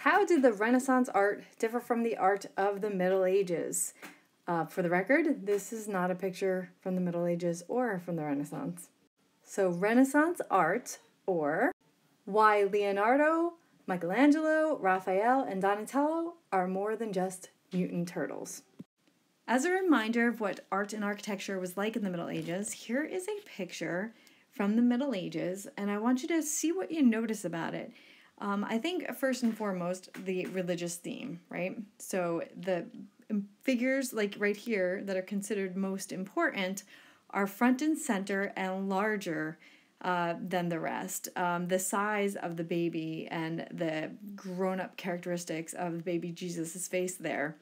How did the Renaissance art differ from the art of the Middle Ages? For the record, this is not a picture from the Middle Ages or from the Renaissance. So Renaissance art, or why Leonardo, Michelangelo, Raphael, and Donatello are more than just mutant turtles. As a reminder of what art and architecture was like in the Middle Ages, here is a picture from the Middle Ages, and I want you to see what you notice about it. I think first and foremost, the religious theme, right? So the figures like right here that are considered most important are front and center and larger than the rest. The size of the baby and the grown-up characteristics of baby Jesus' face there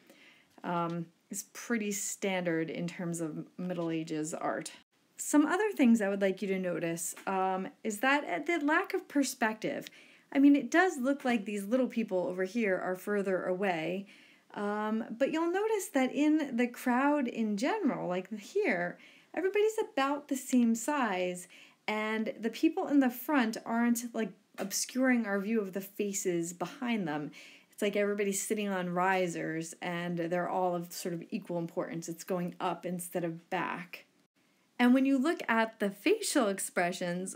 is pretty standard in terms of Middle Ages art. Some other things I would like you to notice is that the lack of perspective. I mean, it does look like these little people over here are further away, but you'll notice that in the crowd in general, like here, everybody's about the same size, and the people in the front aren't like obscuring our view of the faces behind them. It's like everybody's sitting on risers, and they're all of sort of equal importance. It's going up instead of back. And when you look at the facial expressions,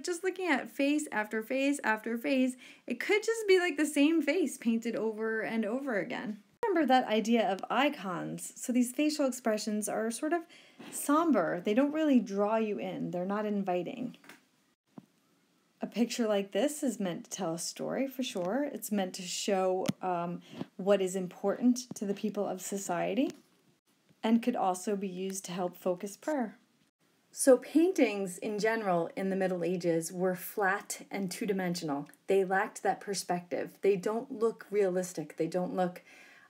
just looking at face after face after face, it could just be like the same face painted over and over again. Remember that idea of icons. So these facial expressions are sort of somber. They don't really draw you in. They're not inviting. A picture like this is meant to tell a story for sure. It's meant to show what is important to the people of society, and could also be used to help focus prayer. So paintings in general in the Middle Ages were flat and two-dimensional. They lacked that perspective. They don't look realistic. They don't look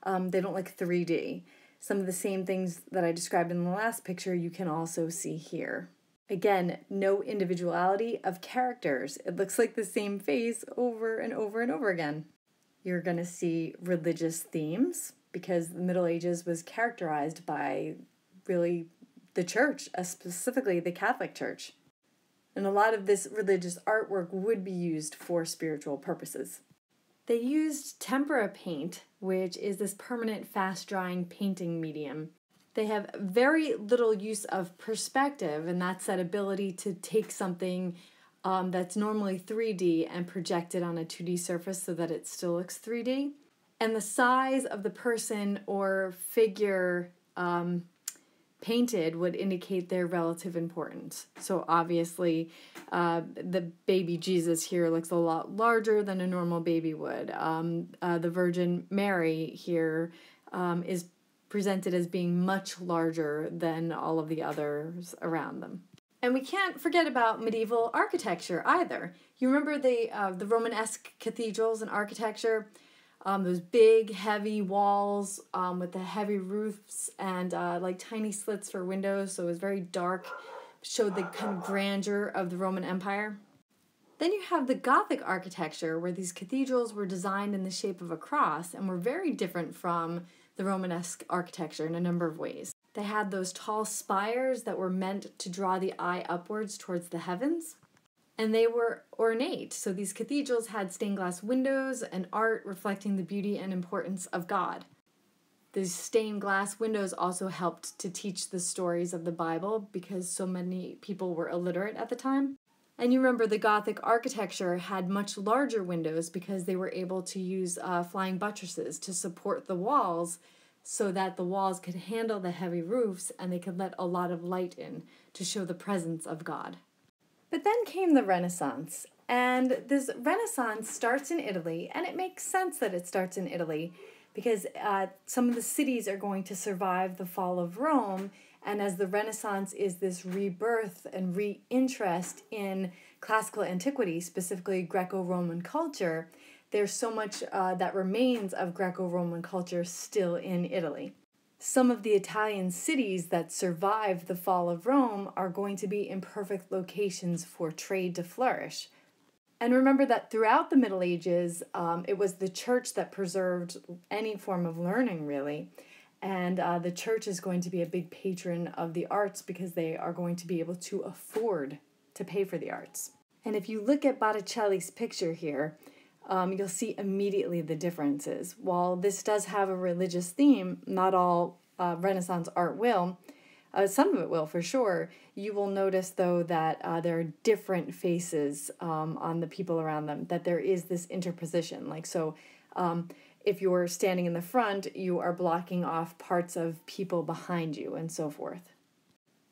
3D. Some of the same things that I described in the last picture you can also see here. Again, no individuality of characters. It looks like the same face over and over and over again. You're going to see religious themes because the Middle Ages was characterized by really the church, specifically the Catholic Church. And a lot of this religious artwork would be used for spiritual purposes. They used tempera paint, which is this permanent, fast-drying painting medium. They have very little use of perspective, and that's that ability to take something that's normally 3D and project it on a 2D surface so that it still looks 3D. And the size of the person or figure painted would indicate their relative importance. So obviously, the baby Jesus here looks a lot larger than a normal baby would. The Virgin Mary here is presented as being much larger than all of the others around them. And we can't forget about medieval architecture either. You remember the Romanesque cathedrals and architecture? Those big, heavy walls with the heavy roofs and like tiny slits for windows, so it was very dark, showed the kind of grandeur of the Roman Empire. Then you have the Gothic architecture, where these cathedrals were designed in the shape of a cross and were very different from the Romanesque architecture in a number of ways. They had those tall spires that were meant to draw the eye upwards towards the heavens. And they were ornate, so these cathedrals had stained glass windows and art reflecting the beauty and importance of God. These stained glass windows also helped to teach the stories of the Bible because so many people were illiterate at the time. And you remember the Gothic architecture had much larger windows because they were able to use flying buttresses to support the walls so that the walls could handle the heavy roofs and they could let a lot of light in to show the presence of God. But then came the Renaissance, and this Renaissance starts in Italy, and it makes sense that it starts in Italy because some of the cities are going to survive the fall of Rome, and as the Renaissance is this rebirth and reinterest in classical antiquity, specifically Greco-Roman culture, there's so much that remains of Greco-Roman culture still in Italy. Some of the Italian cities that survived the fall of Rome are going to be in perfect locations for trade to flourish. And remember that throughout the Middle Ages, it was the church that preserved any form of learning, really. And the church is going to be a big patron of the arts because they are going to be able to afford to pay for the arts. And if you look at Botticelli's picture here, you'll see immediately the differences. While this does have a religious theme, not all Renaissance art will. Some of it will for sure. You will notice though that there are different faces on the people around them, that there is this interposition. Like so, if you're standing in the front, you are blocking off parts of people behind you and so forth.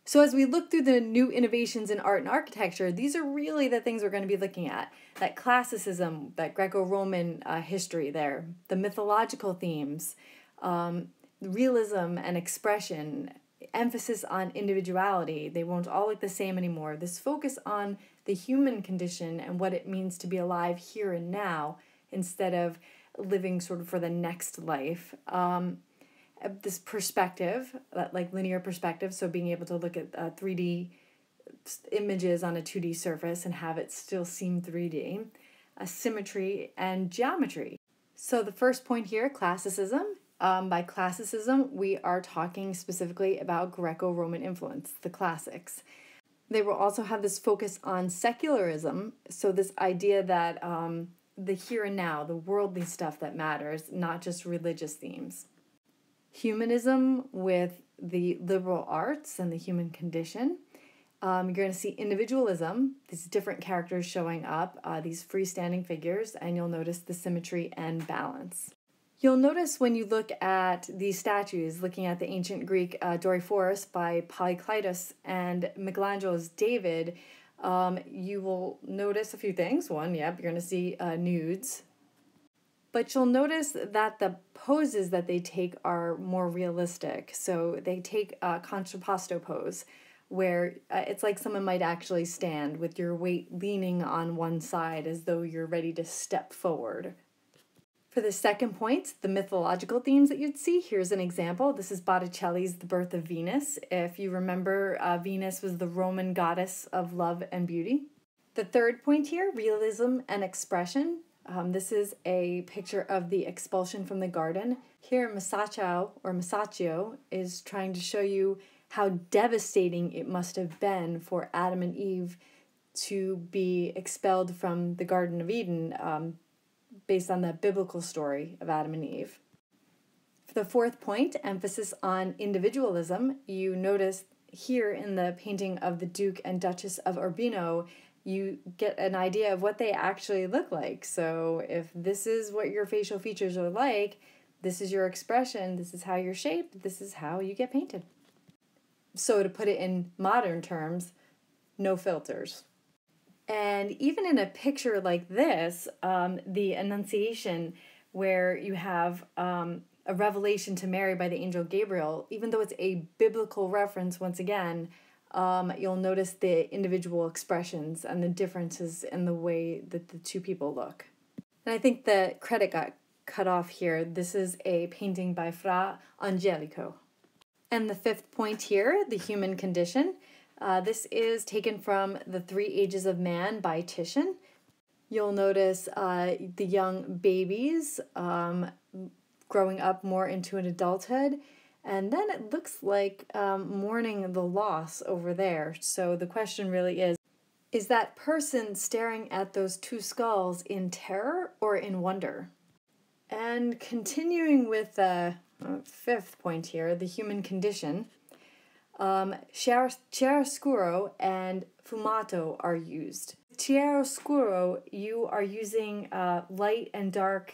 So as we look through the new innovations in art and architecture, these are really the things we're going to be looking at. That classicism, that Greco-Roman history there, the mythological themes, realism and expression, emphasis on individuality. They won't all look the same anymore. This focus on the human condition and what it means to be alive here and now instead of living sort of for the next life. This perspective, like linear perspective, so being able to look at 3D images on a 2D surface and have it still seem 3D, symmetry, and geometry. So the first point here, classicism. By classicism, we are talking specifically about Greco-Roman influence, the classics. They will also have this focus on secularism, so this idea that the here and now, the worldly stuff that matters, not just religious themes. Humanism with the liberal arts and the human condition. You're going to see individualism, these different characters showing up, these freestanding figures, and you'll notice the symmetry and balance. You'll notice when you look at these statues, looking at the ancient Greek Doryphorus by Polykleitos and Michelangelo's David, you will notice a few things. One, yep, you're going to see nudes. But you'll notice that the poses that they take are more realistic. So they take a contrapposto pose, where it's like someone might actually stand with your weight leaning on one side as though you're ready to step forward. For the second point, the mythological themes that you'd see, here's an example. This is Botticelli's The Birth of Venus. If you remember, Venus was the Roman goddess of love and beauty. The third point here, realism and expression. This is a picture of the expulsion from the garden. Here, Masaccio is trying to show you how devastating it must have been for Adam and Eve to be expelled from the Garden of Eden, based on the biblical story of Adam and Eve. For the fourth point, emphasis on individualism, you notice here in the painting of the Duke and Duchess of Urbino, you get an idea of what they actually look like. So if this is what your facial features are like, this is your expression, this is how you're shaped, this is how you get painted. So to put it in modern terms, no filters. And even in a picture like this, the Annunciation, where you have a revelation to Mary by the angel Gabriel, even though it's a biblical reference, once again, you'll notice the individual expressions and the differences in the way that the two people look. And I think the credit got cut off here. This is a painting by Fra Angelico. And the fifth point here, the human condition. This is taken from The Three Ages of Man by Titian. You'll notice the young babies growing up more into an adulthood. And then it looks like mourning the loss over there. So the question really is that person staring at those two skulls in terror or in wonder? And continuing with the fifth point here, the human condition, chiaroscuro and fumato are used. Chiaroscuro, you are using light and dark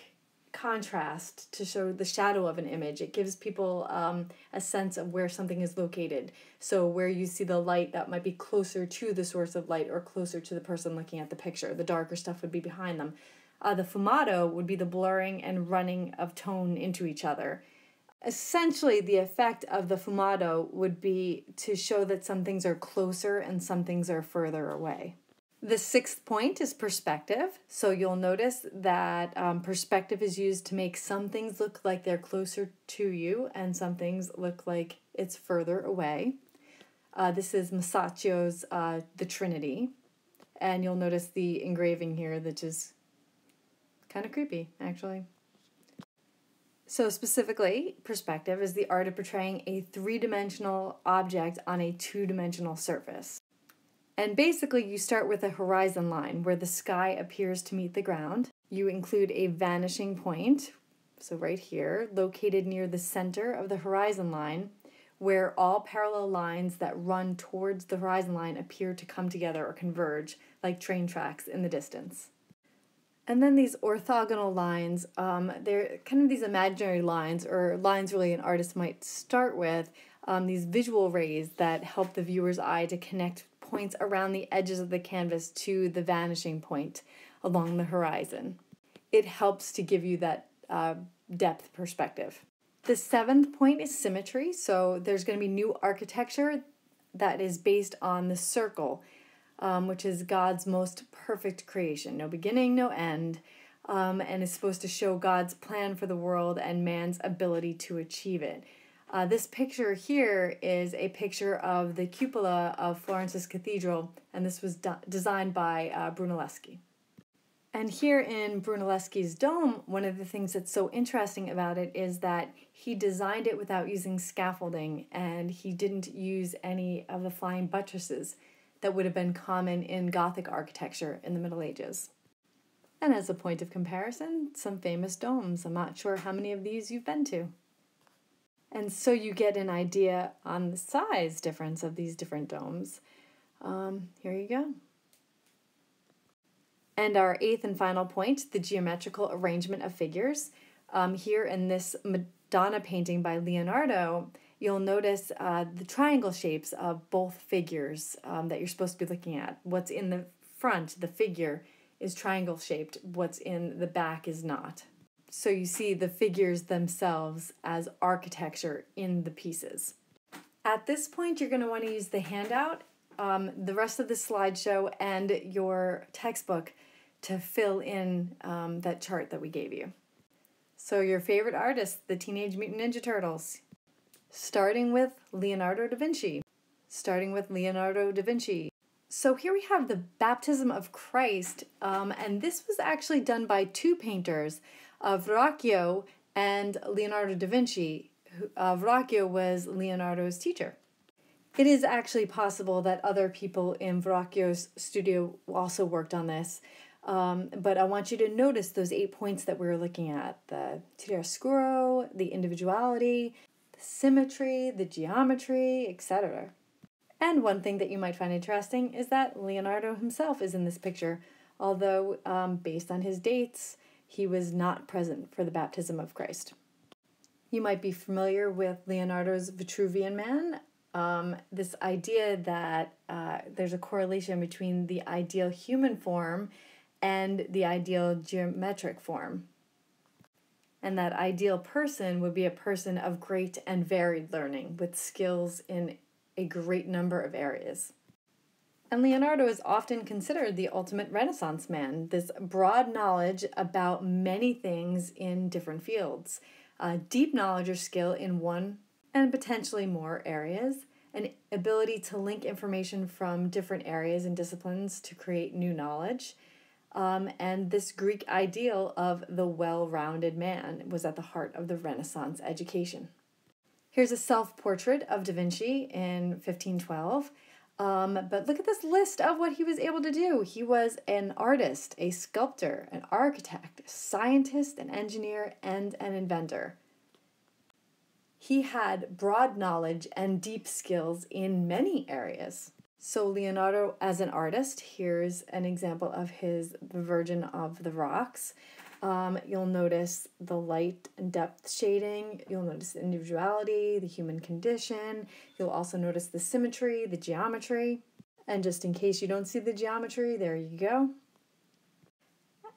contrast to show the shadow of an image. It gives people a sense of where something is located. So where you see the light, that might be closer to the source of light or closer to the person looking at the picture. The darker stuff would be behind them. The fumato would be the blurring and running of tone into each other. Essentially, the effect of the fumato would be to show that some things are closer and some things are further away. The sixth point is perspective. So you'll notice that perspective is used to make some things look like they're closer to you and some things look like it's further away. This is Masaccio's The Trinity. And you'll notice the engraving here, that is kind of creepy, actually. So specifically, perspective is the art of portraying a three-dimensional object on a two-dimensional surface. And basically, you start with a horizon line where the sky appears to meet the ground. You include a vanishing point, so right here, located near the center of the horizon line, where all parallel lines that run towards the horizon line appear to come together or converge like train tracks in the distance. And then these orthogonal lines, they're kind of these imaginary lines, or lines really an artist might start with, these visual rays that help the viewer's eye to connect points around the edges of the canvas to the vanishing point along the horizon. It helps to give you that depth perspective. The seventh point is symmetry, so there's going to be new architecture that is based on the circle, which is God's most perfect creation. No beginning, no end, and is supposed to show God's plan for the world and man's ability to achieve it. This picture here is a picture of the cupola of Florence's cathedral, and this was designed by Brunelleschi. And here in Brunelleschi's dome, one of the things that's so interesting about it is that he designed it without using scaffolding, and he didn't use any of the flying buttresses that would have been common in Gothic architecture in the Middle Ages. And as a point of comparison, some famous domes. I'm not sure how many of these you've been to. And so you get an idea on the size difference of these different domes. Here you go. And our eighth and final point, the geometrical arrangement of figures. Here in this Madonna painting by Leonardo, you'll notice the triangle shapes of both figures that you're supposed to be looking at. What's in the front, the figure, is triangle shaped. What's in the back is not. So you see the figures themselves as architecture in the pieces. At this point, you're going to want to use the handout, the rest of the slideshow, and your textbook to fill in that chart that we gave you. So your favorite artists, the Teenage Mutant Ninja Turtles. Starting with Leonardo da Vinci. So here we have the Baptism of Christ, and this was actually done by two painters, Verrocchio and Leonardo da Vinci. Verrocchio was Leonardo's teacher. It is actually possible that other people in Verrocchio's studio also worked on this, but I want you to notice those 8 points that we were looking at: the chiaroscuro, the individuality, the symmetry, the geometry, etc. And one thing that you might find interesting is that Leonardo himself is in this picture, although based on his dates, he was not present for the Baptism of Christ. You might be familiar with Leonardo's Vitruvian Man. This idea that there's a correlation between the ideal human form and the ideal geometric form. And that ideal person would be a person of great and varied learning with skills in a great number of areas. And Leonardo is often considered the ultimate Renaissance man, this broad knowledge about many things in different fields, deep knowledge or skill in one and potentially more areas, an ability to link information from different areas and disciplines to create new knowledge, and this Greek ideal of the well-rounded man was at the heart of the Renaissance education. Here's a self-portrait of Da Vinci in 1512. But look at this list of what he was able to do. He was an artist, a sculptor, an architect, a scientist, an engineer, and an inventor. He had broad knowledge and deep skills in many areas. So Leonardo as an artist, here's an example of his Virgin of the Rocks. You'll notice the light and depth shading. You'll notice the individuality, the human condition. You'll also notice the symmetry, the geometry. And just in case you don't see the geometry, there you go.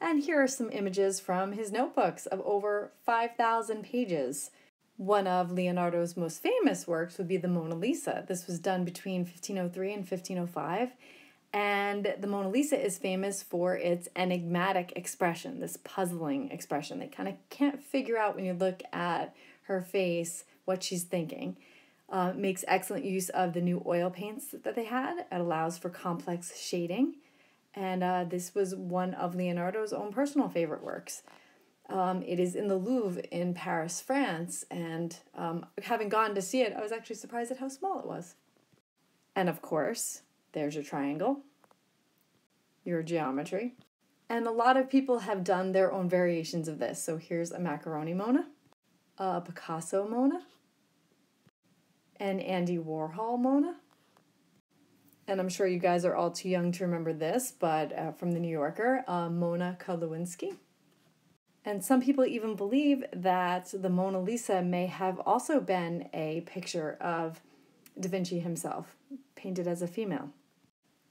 And here are some images from his notebooks of over 5,000 pages. One of Leonardo's most famous works would be the Mona Lisa. This was done between 1503 and 1505. And the Mona Lisa is famous for its enigmatic expression, this puzzling expression. They kind of can't figure out when you look at her face what she's thinking. Makes excellent use of the new oil paints that they had. It allows for complex shading. And this was one of Leonardo's own personal favorite works. It is in the Louvre in Paris, France. And having gone to see it, I was actually surprised at how small it was. And of course, there's your triangle, your geometry, And a lot of people have done their own variations of this. So here's a macaroni Mona, a Picasso Mona, an Andy Warhol Mona. And I'm sure you guys are all too young to remember this, but from the New Yorker, Mona Lewinsky. And some people even believe that the Mona Lisa may have also been a picture of Da Vinci himself, painted as a female.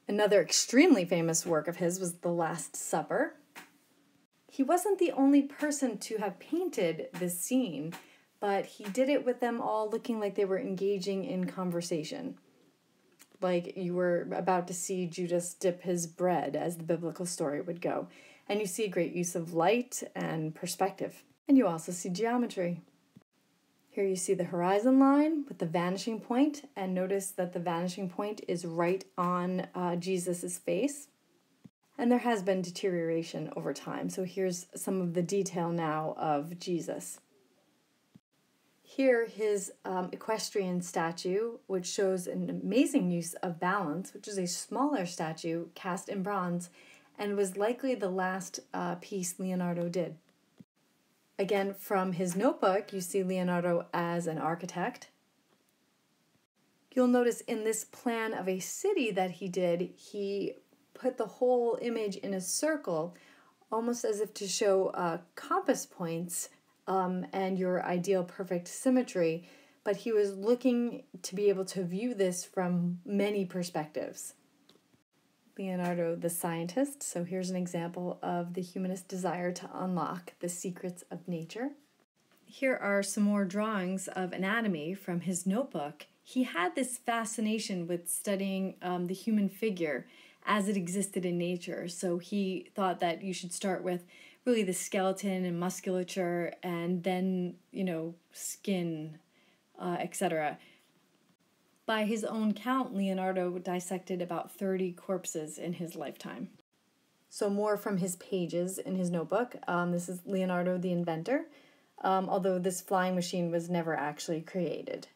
Another extremely famous work of his was The Last Supper. He wasn't the only person to have painted this scene, but he did it with them all looking like they were engaging in conversation. Like you were about to see Judas dip his bread, as the biblical story would go. And you see a great use of light and perspective. And you also see geometry. Here you see the horizon line with the vanishing point, and notice that the vanishing point is right on Jesus's face. And there has been deterioration over time. So here's some of the detail now of Jesus. Here, his equestrian statue, which shows an amazing use of balance, which is a smaller statue cast in bronze, and was likely the last piece Leonardo did. Again, from his notebook, you see Leonardo as an architect. You'll notice in this plan of a city that he did, he put the whole image in a circle, almost as if to show compass points and your ideal perfect symmetry, but he was looking to be able to view this from many perspectives. Leonardo the scientist, so here's an example of the humanist desire to unlock the secrets of nature. Here are some more drawings of anatomy from his notebook. He had this fascination with studying the human figure as it existed in nature, so he thought that you should start with really the skeleton and musculature and then, skin, etc. By his own count, Leonardo dissected about 30 corpses in his lifetime. So more from his pages in his notebook. This is Leonardo the inventor, although this flying machine was never actually created.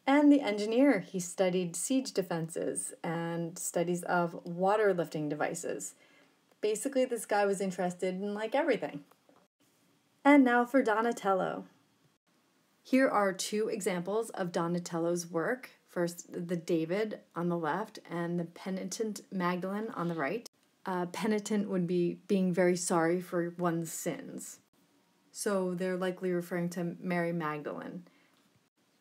And the engineer, he studied siege defenses and studies of water lifting devices. Basically, this guy was interested in everything. And now for Donatello. Here are two examples of Donatello's work. First, the David on the left and the penitent Magdalene on the right. Penitent would be being very sorry for one's sins. So they're likely referring to Mary Magdalene.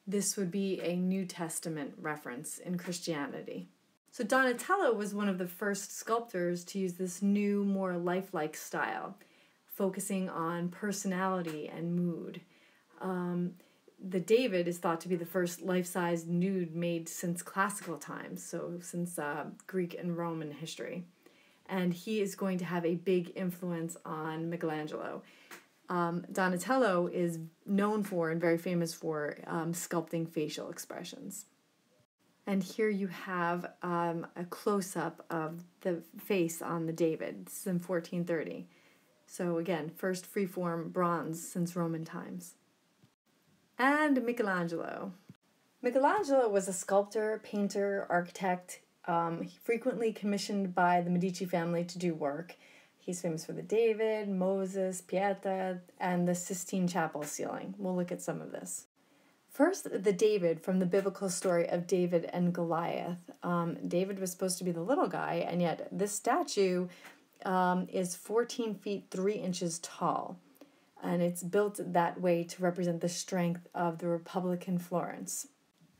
This would be a New Testament reference in Christianity. So Donatello was one of the first sculptors to use this new, more lifelike style, focusing on personality and mood. The David is thought to be the first life-size nude made since classical times, so since Greek and Roman history. And he is going to have a big influence on Michelangelo. Donatello is known for and very famous for sculpting facial expressions. And here you have a close-up of the face on the David. This is in 1430. So again, first freeform bronze since Roman times. And Michelangelo. Michelangelo was a sculptor, painter, architect, frequently commissioned by the Medici family to do work. He's famous for the David, Moses, Pieta, and the Sistine Chapel ceiling. We'll look at some of this. First, the David from the biblical story of David and Goliath. David was supposed to be the little guy, and yet this statue is 14 feet 3 inches tall. And it's built that way to represent the strength of the Republican Florence.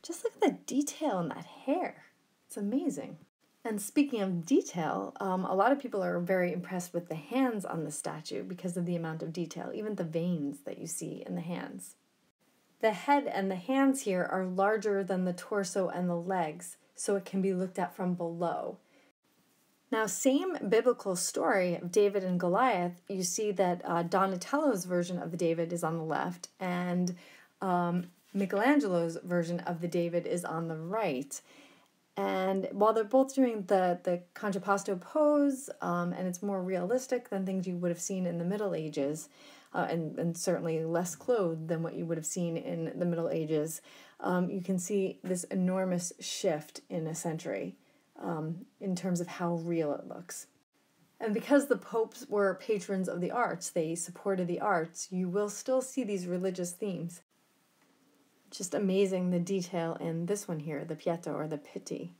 Just look at the detail in that hair. It's amazing. And speaking of detail, a lot of people are very impressed with the hands on the statue because of the amount of detail, even the veins that you see in the hands. The head and the hands here are larger than the torso and the legs, so it can be looked at from below. Now, same biblical story of David and Goliath, you see that Donatello's version of the David is on the left, and Michelangelo's version of the David is on the right. And while they're both doing the contrapposto pose, and it's more realistic than things you would have seen in the Middle Ages, and certainly less clothed than what you would have seen in the Middle Ages, you can see this enormous shift in a century in terms of how real it looks. And because the popes were patrons of the arts, they supported the arts, you will still see these religious themes. Just amazing the detail in this one here, the Pietà or the Pitti.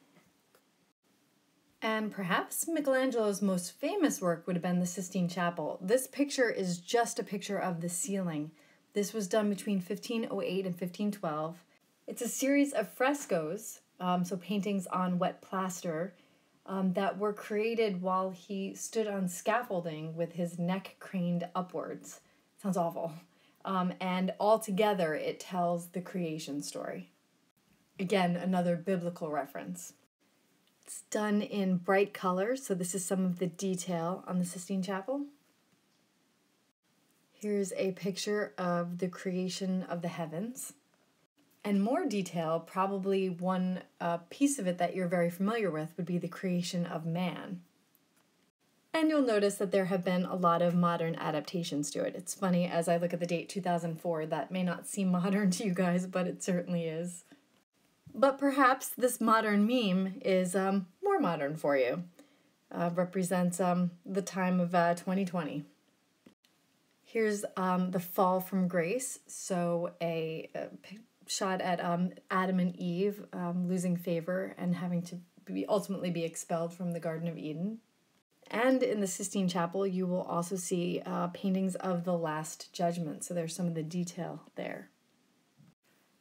And perhaps Michelangelo's most famous work would have been the Sistine Chapel. This picture is just a picture of the ceiling. This was done between 1508 and 1512. It's a series of frescoes, so paintings on wet plaster, that were created while he stood on scaffolding with his neck craned upwards. Sounds awful. And all together it tells the creation story. Again, another biblical reference. It's done in bright colors, so this is some of the detail on the Sistine Chapel. Here's a picture of the creation of the heavens. And more detail, probably one piece of it that you're very familiar with would be the creation of man. And you'll notice that there have been a lot of modern adaptations to it. It's funny, as I look at the date 2004, that may not seem modern to you guys, but it certainly is. But perhaps this modern meme is more modern for you. Represents the time of 2020. Here's the fall from grace, so a shot at Adam and Eve losing favor and having to ultimately be expelled from the Garden of Eden. And in the Sistine Chapel, you will also see paintings of the Last Judgment, so there's some of the detail there.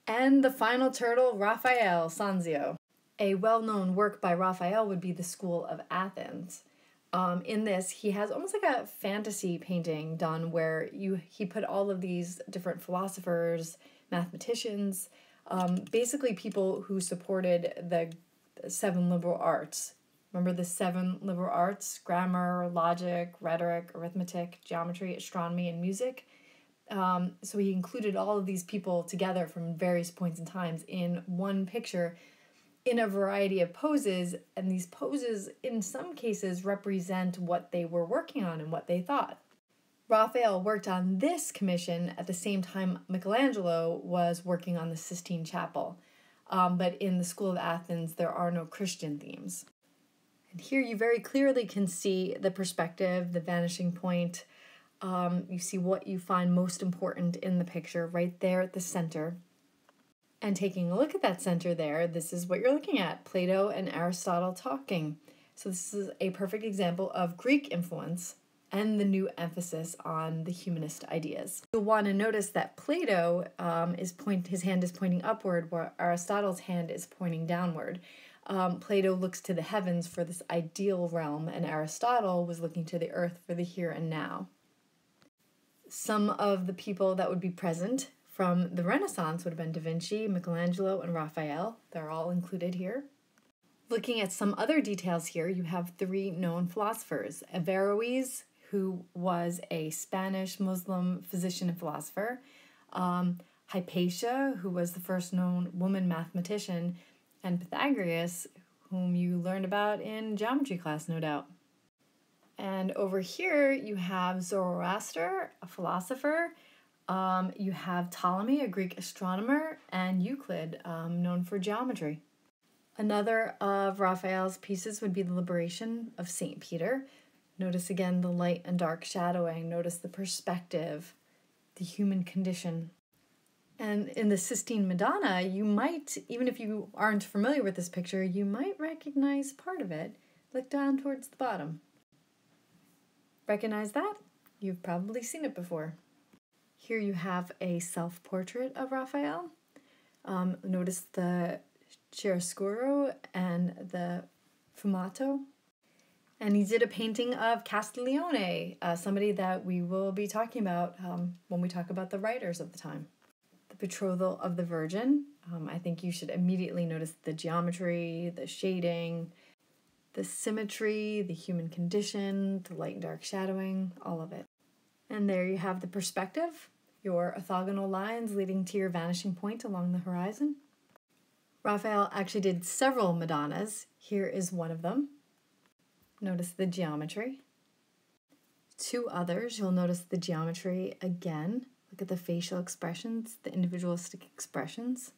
And the final turtle, Raphael, Sanzio. A well-known work by Raphael would be the School of Athens. In this, he has almost like a fantasy painting done where he put all of these different philosophers, mathematicians, basically people who supported the 7 liberal arts. Remember the 7 liberal arts? Grammar, logic, rhetoric, arithmetic, geometry, astronomy, and music. So he included all of these people together from various points in times in one picture in a variety of poses, and these poses in some cases represent what they were working on and what they thought. Raphael worked on this commission at the same time Michelangelo was working on the Sistine Chapel, but in the School of Athens there are no Christian themes. And here you very clearly can see the perspective, the vanishing point. You see what you find most important in the picture right there at the center. And taking a look at that center there, this is what you're looking at, Plato and Aristotle talking. So this is a perfect example of Greek influence and the new emphasis on the humanist ideas. You'll want to notice that Plato, his hand is pointing upward, where Aristotle's hand is pointing downward. Plato looks to the heavens for this ideal realm, and Aristotle was looking to the earth for the here and now. Some of the people that would be present from the Renaissance would have been Da Vinci, Michelangelo, and Raphael. They're all included here. Looking at some other details here, you have 3 known philosophers. Averroes, who was a Spanish Muslim physician and philosopher. Hypatia, who was the first known woman mathematician. And Pythagoras, whom you learned about in geometry class, no doubt. And over here, you have Zoroaster, a philosopher. You have Ptolemy, a Greek astronomer, and Euclid, known for geometry. Another of Raphael's pieces would be the Liberation of St. Peter. Notice again the light and dark shadowing. Notice the perspective, the human condition. And in the Sistine Madonna, you might, even if you aren't familiar with this picture, you might recognize part of it. Look down towards the bottom. Recognize that? You've probably seen it before. Here you have a self-portrait of Raphael. Notice the chiaroscuro and the fumato. And he did a painting of Castiglione, somebody that we will be talking about when we talk about the writers of the time. The Betrothal of the Virgin. I think you should immediately notice the geometry, the shading, the symmetry, the human condition, the light and dark shadowing, all of it. And there you have the perspective, your orthogonal lines leading to your vanishing point along the horizon. Raphael actually did several Madonnas. Here is one of them. Notice the geometry. 2 others, you'll notice the geometry again. Look at the facial expressions, the individualistic expressions.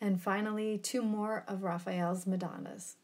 And finally, 2 more of Raphael's Madonnas.